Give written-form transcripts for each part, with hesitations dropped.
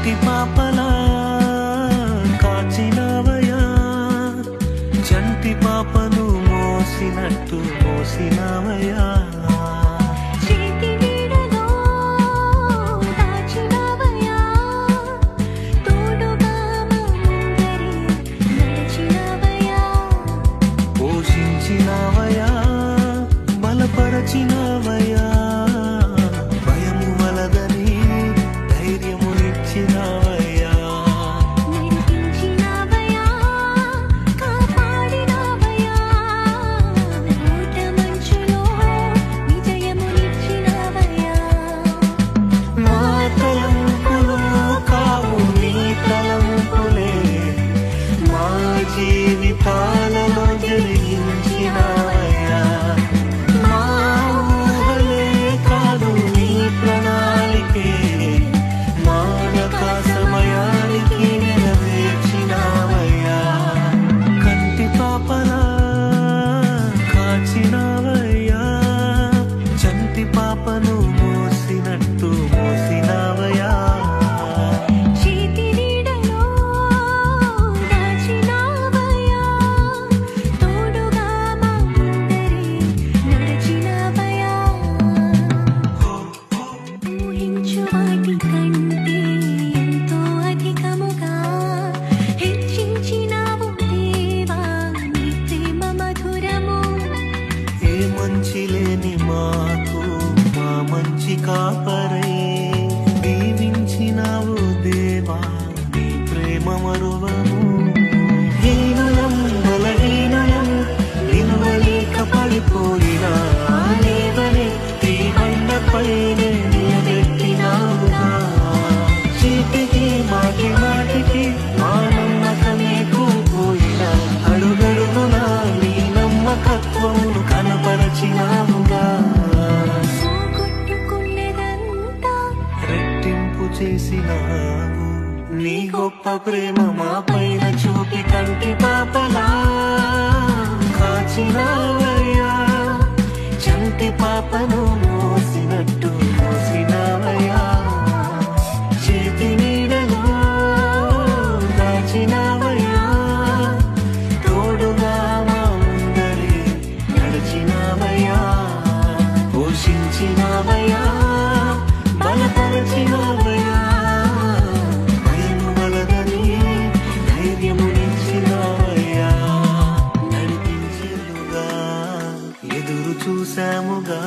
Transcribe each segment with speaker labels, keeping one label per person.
Speaker 1: కంటి పాపలా కాచినవయా చంటి పాపను మోసినట్టు మోసినవయా పోషించినవయా బలపరచినవయా భయము వలదని ధైర్యమునిచ్చినవయా మా తలంపులు కావు నీ తలంపులే మా జీవితాలలో జరిగించినవయ్యా మా ఊహలే కాదు నీ ప్రణాళికే మానక సమయానికి నెరవేర్చినవయ్యా కంటి పాపలా కాచినవయ్యా చంటి పాపను మోసినట్టు మోసినవయ్యా ఏ మంచి లేని మాకు మా మంచి కాపరై దీవించినావు దేవా నీ ప్రేమ మరువము హీనులం బలహీనులం నిలువలేక పడిపోయినా లేవనెత్తి బండపైనే నిలబెట్టినావుగా చీటికి మాటి మాటికి మా నమ్మకమే కోల్పోయినా అడుగడుగునా నీ నమ్మకత్వమును కనపరచినావుగా రెట్టింపు చేసినావు నీ గొప్ప ప్రేమ మా పైన చూపి కంటి పాపలా కాచినావయ్యా చంటి పాపను మోసినట్టు మోసినావయ్యా చేతి నీడలో దాచినావయ్యా తోడుగా మా ముందరి నడిచినావయ్యా పోషించినావయ్యా బలపరచినావయ్యా భయము వలదని ధైర్యమునిచ్చినావయ్యా నడిపించెలుగా ఎదురు చూసాముగా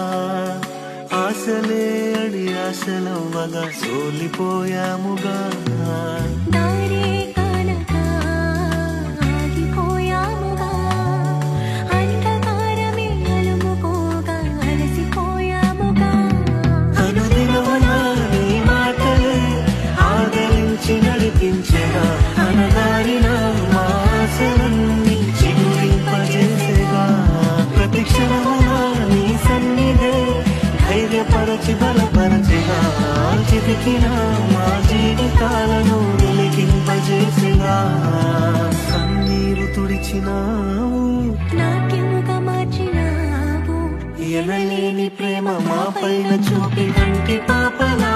Speaker 1: ఆశలే అడి ఆశలవ్వగా సోలిపోయాముగా అనుదినమునా నీ మాటలే ఆదరించి నడిపించెగా అనగారిన మా ఆశలన్నీ చిగురింపజేసేగా ప్రతి క్షణమునా నీ సన్నిధే ధైర్యపరచి బలపరచిగా చితికిన మా జీవితాలను వెలిగింపజేసేగా కన్నీరు తుడిచినావు
Speaker 2: నాట్యముగా మార్చినావు
Speaker 1: ఎనలేని ప్రేమ మా పైన చూపి కంటి పాపలా